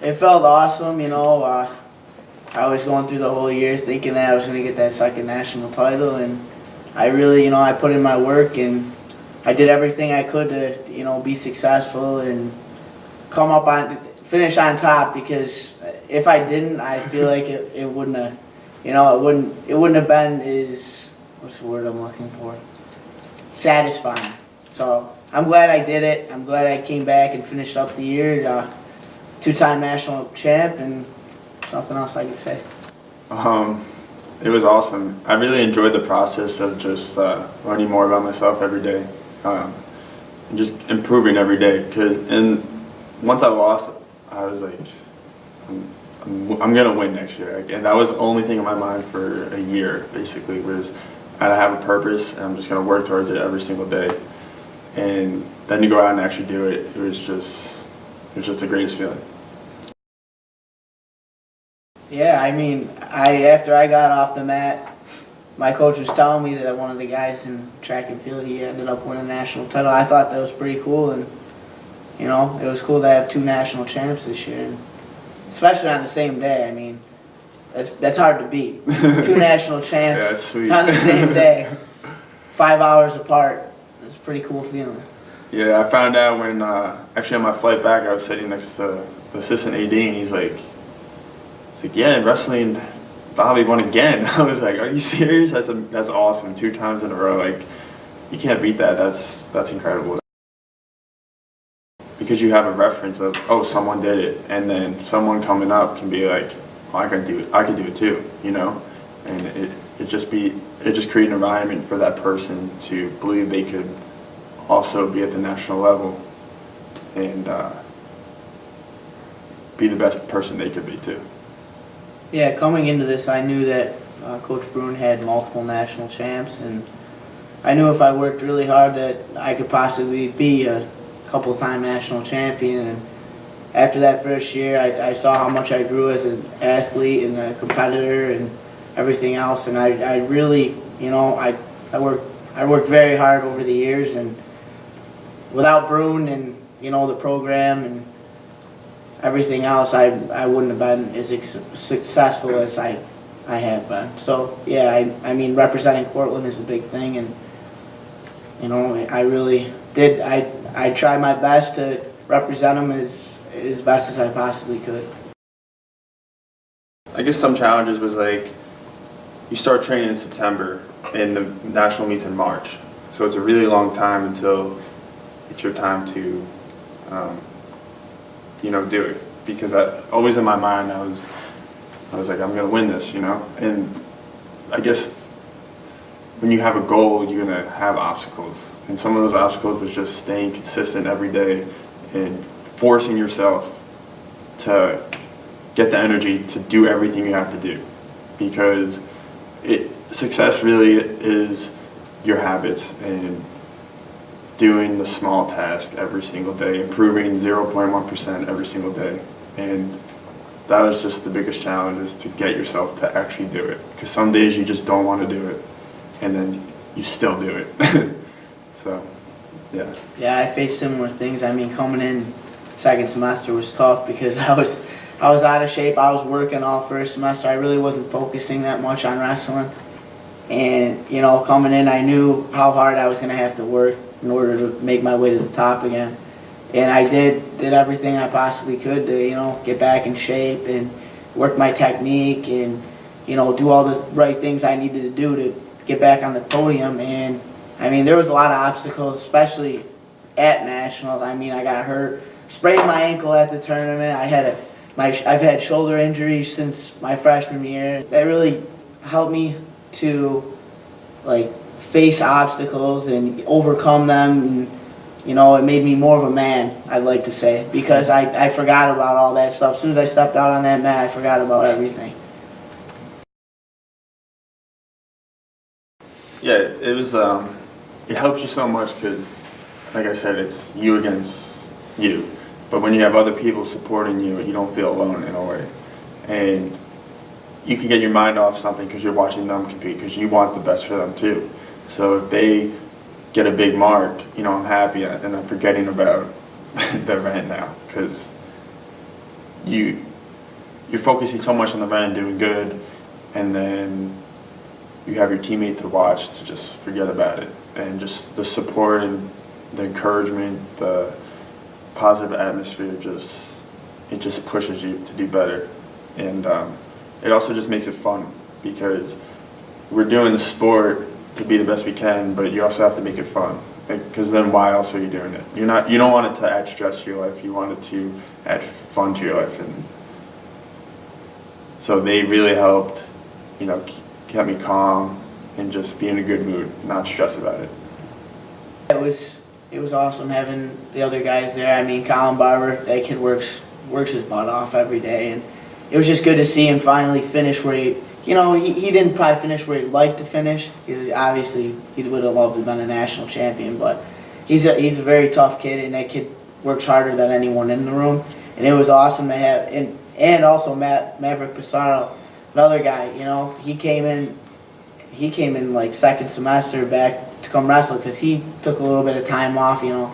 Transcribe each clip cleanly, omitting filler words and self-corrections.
It felt awesome, you know. I was going through the whole year thinking that I was going to get that second national title, and I really, I put in my work and I did everything I could to, be successful and finish on top, because if I didn't, I feel like it wouldn't have, it wouldn't have been as, what's the word I'm looking for? Satisfying. So I'm glad I did it. I'm glad I came back and finished up the year, two-time national champ, and nothing else I can say. It was awesome. I really enjoyed the process of just learning more about myself every day, and just improving every day. And once I lost, I was like, I'm gonna win next year, and that was the only thing in my mind for a year. Basically, was I have a purpose, and I'm just gonna work towards it every single day. And then to go out and actually do it, it was just the greatest feeling. Yeah, after I got off the mat, my coach was telling me that one of the guys in track and field, he ended up winning a national title. I thought that was pretty cool, and it was cool to have two national champs this year, and especially on the same day. That's hard to beat. Two national champs yeah, that's sweet. on the same day, 5 hours apart. It's a pretty cool feeling. Yeah, I found out when actually on my flight back, I was sitting next to the assistant AD, and he's like, yeah, in wrestling, Bobby won again. I was like, are you serious? That's awesome. 2 times in a row. Like, you can't beat that. That's incredible. Because you have a reference of, oh, someone did it, and then someone coming up can be like, oh, I can do it too, And it just create an environment for that person to believe they could also be at the national level and be the best person they could be too. Yeah, coming into this, I knew that Coach Bruin had multiple national champs, and I knew if I worked really hard that I could possibly be a couple-time national champion. And after that first year, I saw how much I grew as an athlete and a competitor and everything else, and I really, I worked very hard over the years, and without Bruin and the program and everything else, I wouldn't have been as successful as I have been. So yeah, representing Cortland is a big thing, and I really did. I tried my best to represent them as best as I possibly could. I guess some challenges was like, you start training in September and the national meets in March, so it's a really long time until it's your time to do it. Because always in my mind I was like, I'm gonna win this, And I guess when you have a goal, you're gonna have obstacles, and some of those obstacles was just staying consistent every day and forcing yourself to get the energy to do everything you have to do, because success really is your habits and doing the small task every single day, improving 0.1% every single day. And that was just the biggest challenge, is to get yourself to actually do it. Because some days you just don't want to do it, and then you still do it. So, yeah. Yeah, I faced similar things. Coming in second semester was tough because I was out of shape. I was working all first semester. I really wasn't focusing that much on wrestling. And, coming in, I knew how hard I was going to have to work in order to make my way to the top again. And I did everything I possibly could to, get back in shape and work my technique and, do all the right things I needed to do to get back on the podium. And, there was a lot of obstacles, especially at nationals. I got hurt, sprained my ankle at the tournament. I've had shoulder injuries since my freshman year. That really helped me to, face obstacles and overcome them, and it made me more of a man, I'd like to say, because I forgot about all that stuff. As soon as I stepped out on that mat, I forgot about everything. Yeah, it was. It helps you so much because, like I said, it's you against you. But when you have other people supporting you, you don't feel alone in a way, and you can get your mind off something because you're watching them compete, because you want the best for them too. So if they get a big mark, I'm happy, and I'm forgetting about the event now, because you're focusing so much on the event and doing good, and then you have your teammate to watch to just forget about it. And just the support and the encouragement, the positive atmosphere, it just pushes you to do better. And it also just makes it fun, because we're doing the sport to be the best we can, but you also have to make it fun. Because then why else are you doing it? You don't want it to add stress to your life. You want it to add fun to your life. And so they really helped, kept me calm and just be in a good mood, not stress about it. It was awesome having the other guys there. I mean, Colin Barber, that kid works his butt off every day, and it was just good to see him finally finish where he didn't probably finish where he'd like to finish, because obviously he would have loved to have been a national champion, but he's a very tough kid, and that kid works harder than anyone in the room. And it was awesome to have, and also Maverick Pissarro, another guy, he came in like second semester back to come wrestle, because he took a little bit of time off, and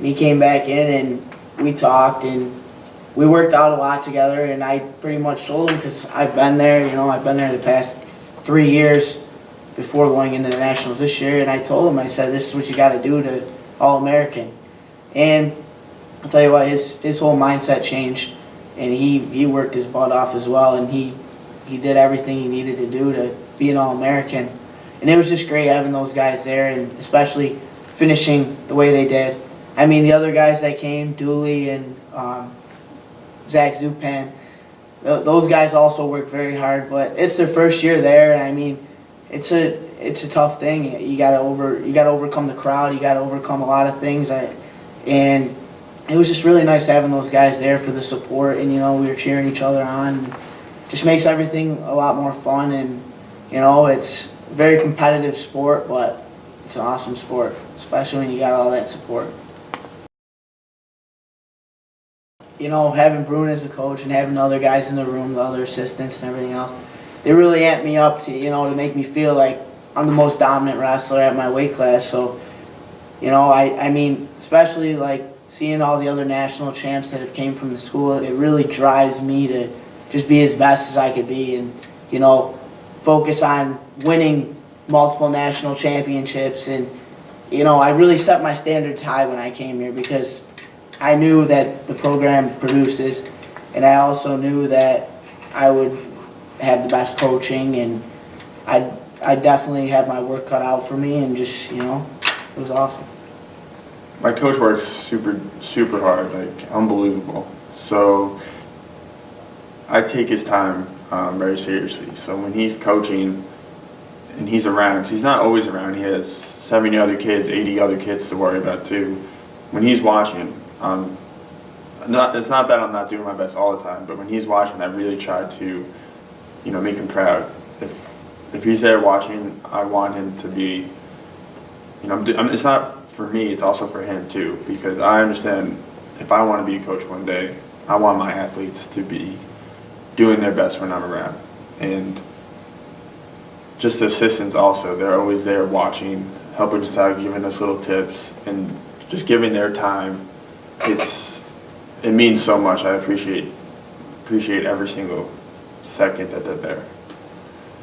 he came back in and we talked and we worked out a lot together, and I pretty much told him, because I've been there, I've been there the past 3 years before going into the Nationals this year, and I told him, I said, this is what you got to do to All-American. And I'll tell you what, his whole mindset changed, and he worked his butt off as well, and he did everything he needed to do to be an All-American. And it was just great having those guys there, and especially finishing the way they did. I mean, the other guys that came, Dooley and Zach Zupan, those guys also worked very hard, but it's their first year there, and I mean, it's a tough thing. You gotta overcome the crowd, you gotta overcome a lot of things, and it was just really nice having those guys there for the support, and we were cheering each other on. Just makes everything a lot more fun, and it's a very competitive sport, but it's an awesome sport, especially when you got all that support. Having Bruin as a coach and having the other guys in the room, the other assistants and everything else, they really amped me up to make me feel like I'm the most dominant wrestler at my weight class. So, I mean, especially like seeing all the other national champs that have came from the school, it really drives me to just be as best as I could be, and focus on winning multiple national championships. And I really set my standards high when I came here, because I knew that the program produces, and I also knew that I would have the best coaching, and I definitely had my work cut out for me, and just it was awesome. My coach works super hard, like unbelievable. So I take his time very seriously. So when he's coaching and he's around, because he's not always around, he has 70 other kids, 80 other kids to worry about too. When he's watching, it's not that I'm not doing my best all the time, but when he's watching, I really try to, make him proud. If he's there watching, I want him to be, it's not for me, it's also for him too, because I understand if I want to be a coach one day, I want my athletes to be doing their best when I'm around. And just the assistants also, they're always there watching, helping us out, giving us little tips, and just giving their time. It means so much. I appreciate every single second that they're there.